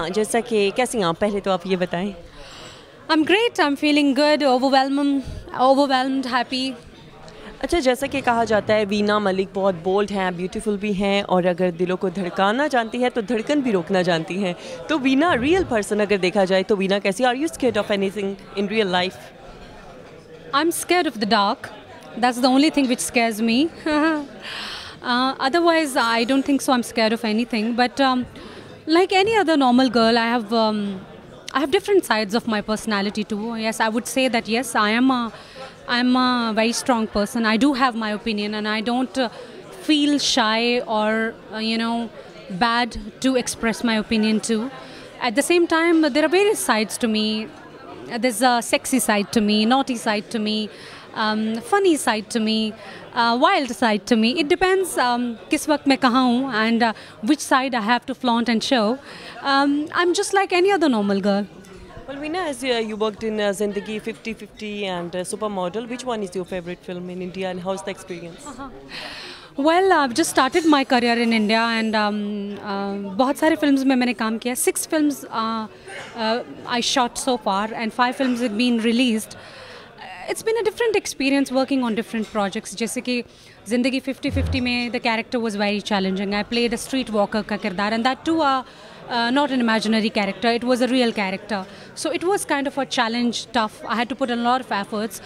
जैसा कि कैसी हैं आप, पहले तो आप ये बताएं। I'm great. I'm feeling good, overwhelmed, happy. अच्छा, जैसा कि कहा जाता है वीना मलिक बहुत बोल्ड हैं, ब्यूटीफुल भी हैं और अगर दिलों को धड़काना जानती है तो धड़कन भी रोकना जानती हैं। तो वीना रियल पर्सन अगर देखा जाए तो वीना कैसी? Are you scared of anything in real life? I'm scared of the dark. That's the only thing which scares me. Otherwise, I don't think so. I'm scared of anything. But like any other normal girl, I have different sides of my personality too. Yes, I would say that yes, I'm a very strong person. I do have my opinion, and I don't feel shy or bad to express my opinion too. At the same time, there are various sides to me. There's a sexy side to me, naughty side to me, funny side to me, wild side to me. It depends किस वक्त मैं कहाँ हूँ and which side I have to flaunt and show. I'm just like any other normal girl. Well, Veena, as you worked in Zindagi 50-50 and Supermodel, which one is your favorite film in India and how's the experience? Well, I've just started my career in India and बहुत सारे films में मैंने काम किया. 6 films I shot so far and 5 films have been released. It's been a different experience working on different projects. जैसे कि ज़िंदगी 50-50 में the character was very challenging. I played a street walker का किरदार and that too not an imaginary character. It was a real character. So it was kind of a challenge, tough. I had to put a lot of efforts.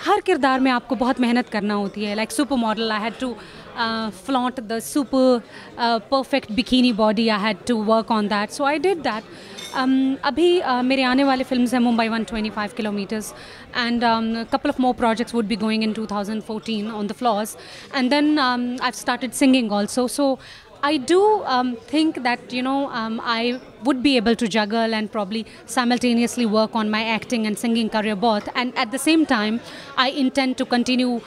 हर किरदार में आपको बहुत मेहनत करना होती है. Like Supermodel, I had to flaunt the super perfect bikini body. I had to work on that. So I did that. अभी मेरे आने वाले फिल्म्स हैं Mumbai 125 kilometers and a couple of more projects would be going in 2014 on the floors and then I've started singing also. So I do think that I would be able to juggle and probably simultaneously work on my acting and singing career both, and at the same time I intend to continue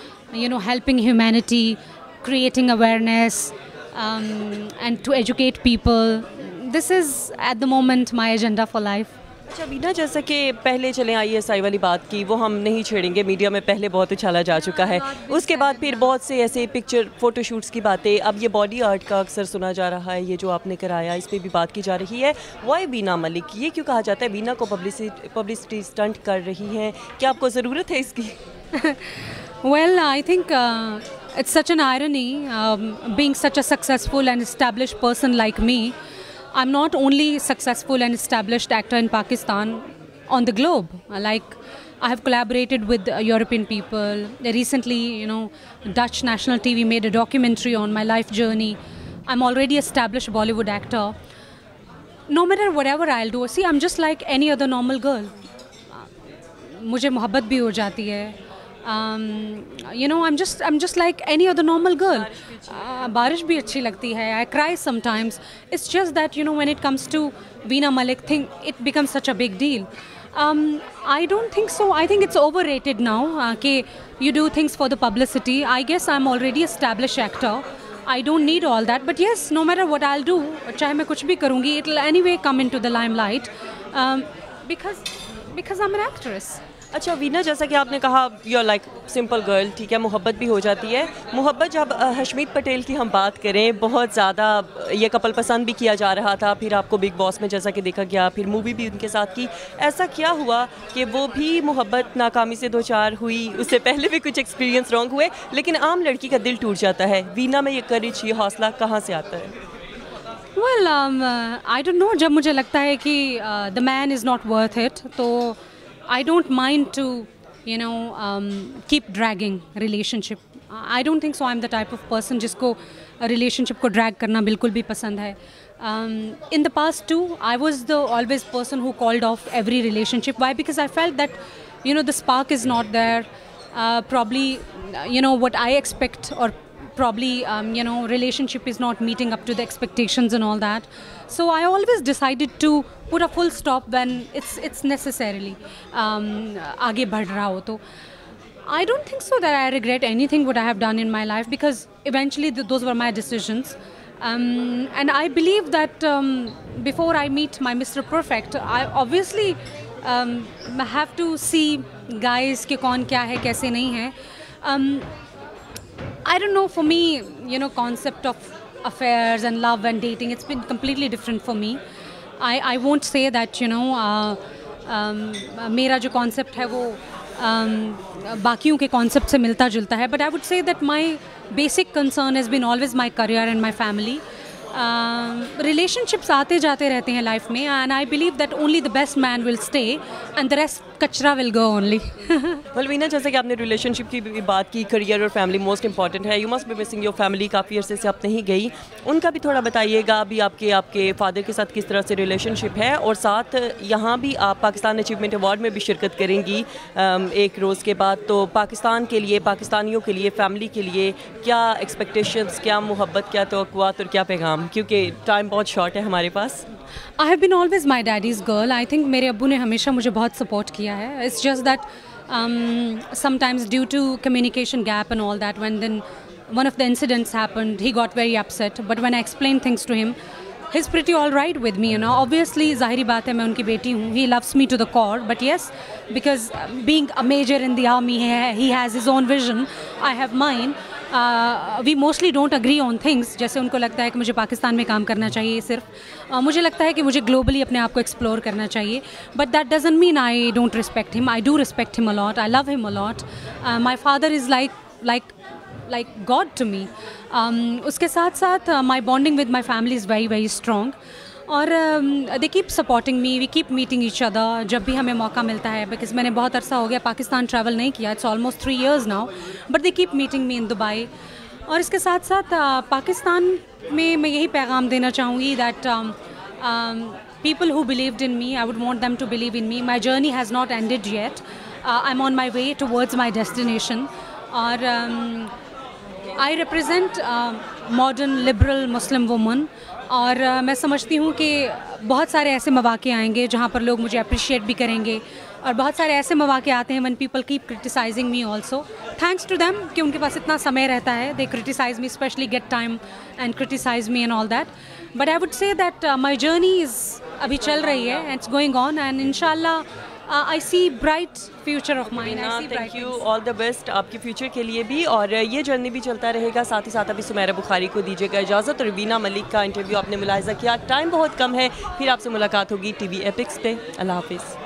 helping humanity, creating awareness and to educate people. This is at the moment my agenda for life. अच्छा वीना, जैसा कि पहले चलें ISI वाली बात की, वो हम नहीं छेड़ेंगे, मीडिया में पहले बहुत उछाला जा चुका है. उसके बाद फिर बहुत से ऐसे पिक्चर फ़ोटोशूट्स की बातें, अब ये बॉडी आर्ट का अक्सर सुना जा रहा है, ये जो आपने कराया इस पर भी बात की जा रही है. वाई वीना मलिक, ये क्यों कहा जाता है वीना को पब्लिसिटी स्टंट कर रही हैं? क्या आपको ज़रूरत है इसकी? Well, I think it's such an irony being such a successful and established person like me. I'm not only successful and established actor in Pakistan, on the globe. Like, I have collaborated with European people. Recently, Dutch National TV made a documentary on my life journey. I'm already established Bollywood actor. No matter whatever I'll do, see, I'm just like any other normal girl. मुझे मोहब्बत भी हो जाती है. I'm just like any other normal girl. बारिश भी अच्छी लगती है. I cry sometimes. It's just that when it comes to Veena Malik thing, it becomes such a big deal. I don't think so. I think it's overrated now. कि you do things for the publicity. I guess I'm already established actor. I don't need all that. But yes, no matter what I'll do, चाहे मैं कुछ भी करूँगी, it'll anyway come into the limelight because I'm an actress. अच्छा वीना, जैसा कि आपने कहा यू लाइक सिंपल गर्ल, ठीक है, मोहब्बत भी हो जाती है. मोहब्बत, जब हशमीत पटेल की हम बात करें, बहुत ज़्यादा ये कपल पसंद भी किया जा रहा था, फिर आपको बिग बॉस में जैसा कि देखा गया, फिर मूवी भी उनके साथ की. ऐसा क्या हुआ कि वो भी मोहब्बत नाकामी से दो चार हुई? उससे पहले भी कुछ एक्सपीरियंस रॉन्ग हुए, लेकिन आम लड़की का दिल टूट जाता है. वीना में ये करेज, ये हौसला कहाँ से आता है? Well, I don't know. जब मुझे लगता है कि the man is not worth it, तो I don't mind to, keep dragging relationship. I don't think so. I'm the type of person जिसको relationship को drag करना बिल्कुल भी पसंद है. In the past too, I was the always person who called off every relationship. Why? Because I felt that, the spark is not there. Probably, what I expect, or probably, relationship is not meeting up to the expectations and all that. So I always decided to put a full stop when it's necessarily आगे बढ़ रहा हो तो. I don't think so that I regret anything what I have done in my life, because eventually those were my decisions. And I believe that before I meet my Mr. Perfect, I obviously have to see guys कि कौन क्या है कैसे नहीं है. I don't know, for me, concept of affairs and love and dating, it's been completely different for me. I won't say that, you know, मेरा जो concept है वो बाकियों के कॉन्सेप्ट से मिलता जुलता है, but I would say that my basic concern has been always my career and my family. Relationships आते जाते रहते हैं लाइफ में, and I believe that only the best man will stay and the rest कचरा will go only. Well Veena, जैसे कि आपने relationship की भी बात की, करियर और फैमिली मोस्ट इंपॉर्टेंट है. You must be missing your family. काफ़ी अरसे से आप नहीं गई, उनका भी थोड़ा बताइएगा. अभी आपके फादर के साथ किस तरह से रिलेशनशिप है, और साथ यहाँ भी आप पाकिस्तान अचीवमेंट अवार्ड में भी शिरकत करेंगी एक रोज़ के बाद. तो पाकिस्तान के लिए, पाकिस्तानियों के लिए, फैमिली के लिए क्या एक्सपेक्टेशंस, क्या मोहब्बत, क्या तवक्कुआत और क्या पैगाम, क्योंकि टाइम बहुत शॉर्ट है हमारे पास. I have been always my daddy's girl. I think मेरे अब्बू ने हमेशा मुझे बहुत सपोर्ट किया है. It's just that sometimes due to communication gap and all that, when then one of the incidents happened, he got very upset. But when I explained things to him, he's pretty all right with me, you know. Obviously, ज़ाहिरी बात है, मैं उनकी बेटी हूँ. He loves me to the core. But yes, because being a major in the army, he has his own vision. I have mine. We mostly don't agree on things. जैसे उनको लगता है कि मुझे पाकिस्तान में काम करना चाहिए सिर्फ, मुझे लगता है कि मुझे ग्लोबली अपने आप को एक्सप्लोर करना चाहिए. But that doesn't mean I don't respect him. I do respect him a lot. I love him a lot. My father is like God to me. उसके साथ साथ my bonding with my family is very very strong. और they keep supporting me, we keep meeting each other जब भी हमें मौका मिलता है. बिकॉज मैंने बहुत अरसा हो गया पाकिस्तान ट्रैवल नहीं किया. It's almost 3 years now, but they keep meeting me in Dubai. और इसके साथ साथ पाकिस्तान में मैं यही पैगाम देना चाहूँगी that people who believed in me, I would want them to believe in me. My journey has not ended yet. I'm on my way towards my destination. और I represent modern liberal Muslim woman. और मैं समझती हूँ कि बहुत सारे ऐसे मौके आएंगे जहाँ पर लोग मुझे अप्रिशिएट भी करेंगे, और बहुत सारे ऐसे मौके आते हैं when people keep criticizing me also. Thanks to them कि उनके पास इतना समय रहता है. They criticize me, especially get time and criticize me and all that. But I would say that my journey is अभी चल रही है, and it's going on, and inshallah I see bright future of mine. I see bright. Thank you. All the best आपके future के लिए भी, और ये जर्नी भी चलता रहेगा. साथ ही साथ अभी सुमेरा बुखारी को दीजिएगा इजाज़त. और वीना मलिक का इंटरव्यू आपने मुलाहिज़ा किया. टाइम बहुत कम है, फिर आपसे मुलाकात होगी टीवी एपिक्स पे. अल्लाह हाफिज़.